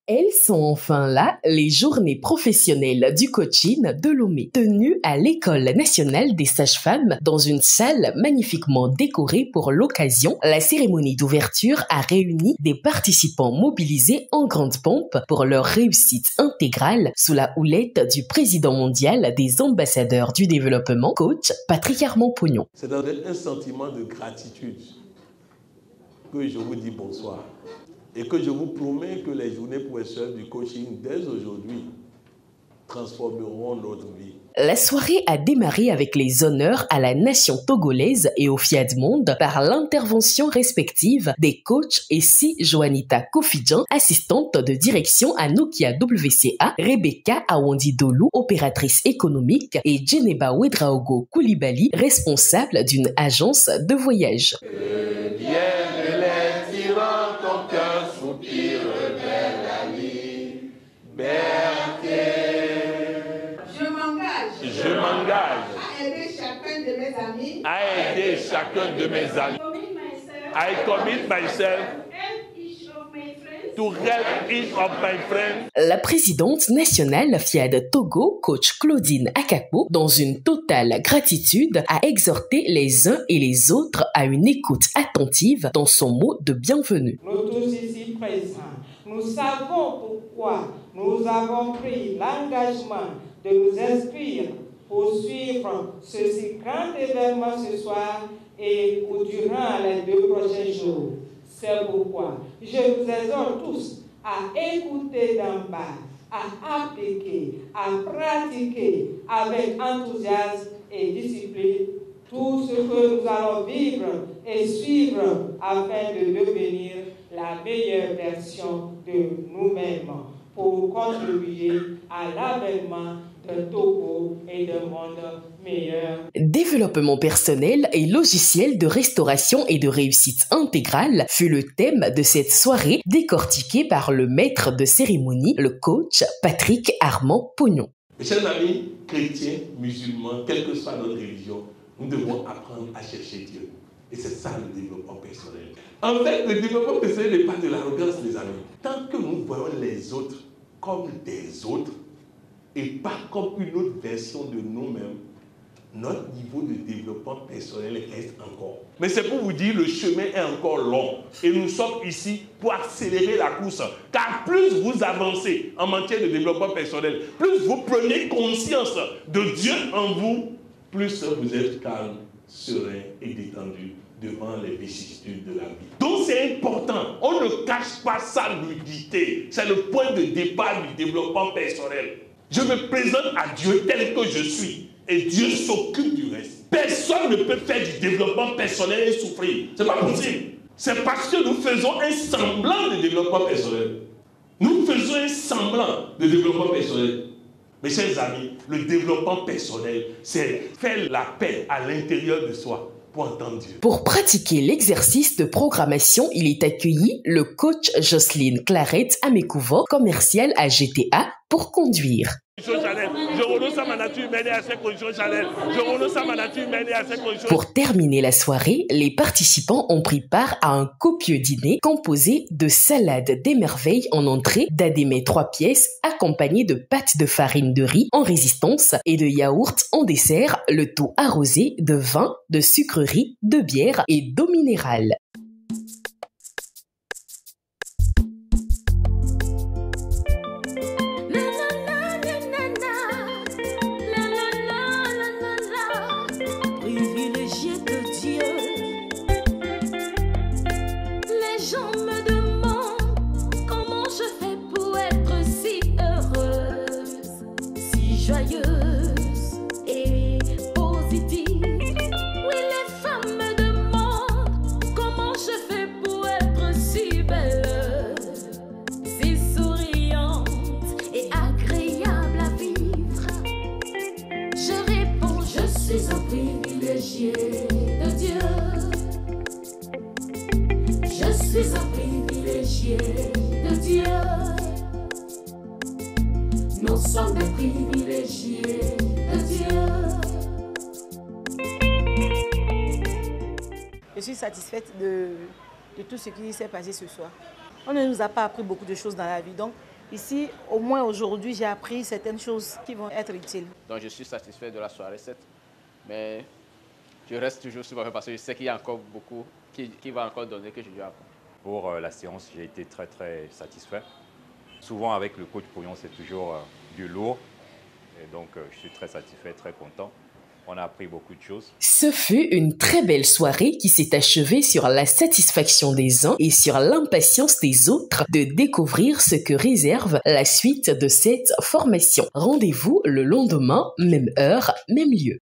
Elles sont enfin là, les journées professionnelles du coaching de Lomé, tenues à l'École nationale des sages-femmes dans une salle magnifiquement décorée pour l'occasion. La cérémonie d'ouverture a réuni des participants mobilisés en grande pompe pour leur réussite intégrale sous la houlette du président mondial des ambassadeurs du développement, coach Patrick Armand-Pognon. C'est dans un sentiment de gratitude que je vous dis bonsoir. Et que je vous promets que les journées professionnelles du coaching dès aujourd'hui transformeront notre vie. La soirée a démarré avec les honneurs à la nation togolaise et au Fiat Monde par l'intervention respective des coachs et Joanita Kofidjan, assistante de direction à Nokia WCA, Rebecca Awandidolu, opératrice économique, et Djeneba Wedraogo Koulibaly, responsable d'une agence de voyage. Je m'engage à aider chacun de mes amis. I commit myself to help each of my friends. La présidente nationale FIAD Togo, coach Claudine Akakpo, dans une totale gratitude, a exhorté les uns et les autres à une écoute attentive dans son mot de bienvenue. Nous tous ici présents, nous savons pourquoi nous avons pris l'engagement de nous inscrire pour suivre ce si grand événement ce soir et ou durant les 2 prochains jours. C'est pourquoi je vous exhorte tous à écouter d'en bas, à appliquer, à pratiquer avec enthousiasme et discipline tout ce que nous allons vivre et suivre afin de devenir la meilleure version de nous-mêmes pour contribuer à l'avènement d'un Togo et d'un monde meilleur. Développement personnel et logiciel de restauration et de réussite intégrale fut le thème de cette soirée décortiquée par le maître de cérémonie, le coach Patrick Armand-Pognon. Mes chers amis chrétiens, musulmans, quelle que soit notre religion, nous devons apprendre à chercher Dieu. Et c'est ça le développement personnel. En fait, le développement personnel n'est pas de l'arrogance, les amis. Tant que nous voyons les autres comme des autres et pas comme une autre version de nous-mêmes, notre niveau de développement personnel reste encore. Mais c'est pour vous dire, le chemin est encore long. Et nous sommes ici pour accélérer la course. Car plus vous avancez en matière de développement personnel, plus vous prenez conscience de Dieu en vous, plus vous êtes calme, serein et détendu devant les vicissitudes de la vie. Donc c'est important. On ne cache pas sa nudité. C'est le point de départ du développement personnel. Je me présente à Dieu tel que je suis. Et Dieu s'occupe du reste. Personne ne peut faire du développement personnel et souffrir. C'est pas possible. C'est parce que nous faisons un semblant de développement personnel. Nous faisons un semblant de développement personnel. Mes chers amis, le développement personnel, c'est faire la paix à l'intérieur de soi pour entendre Dieu. Pour pratiquer l'exercice de programmation, il est accueilli le coach Jocelyne Claret Amekouvo, commercial à GTA, pour conduire. Pour terminer la soirée, les participants ont pris part à un copieux dîner composé de salade des merveilles en entrée, d'adémé 3 pièces accompagné de pâtes de farine de riz en résistance et de yaourt en dessert, le tout arrosé de vin, de sucreries, de bière et d'eau minérale. Joyeuse et positive. Oui, les femmes me demandent comment je fais pour être si belle, si souriante et agréable à vivre. Je réponds, je suis un privilégié de Dieu. Je suis un privilégié de Dieu. Nous sommes des privilégiés de Dieu. Je suis satisfaite de tout ce qui s'est passé ce soir. On ne nous a pas appris beaucoup de choses dans la vie, donc Ici, au moins aujourd'hui, j'ai appris certaines choses qui vont être utiles. Donc je suis satisfait de la soirée 7, mais je reste toujours sur ma faim parce que je sais qu'il y a encore beaucoup qui va encore donner que je dois apprendre. Pour la séance, j'ai été très satisfait. Souvent avec le coach Pouillon, c'est toujours du lourd. Et donc je suis très satisfait, très content. On a appris beaucoup de choses. Ce fut une très belle soirée qui s'est achevée sur la satisfaction des uns et sur l'impatience des autres de découvrir ce que réserve la suite de cette formation. Rendez-vous le lendemain, même heure, même lieu.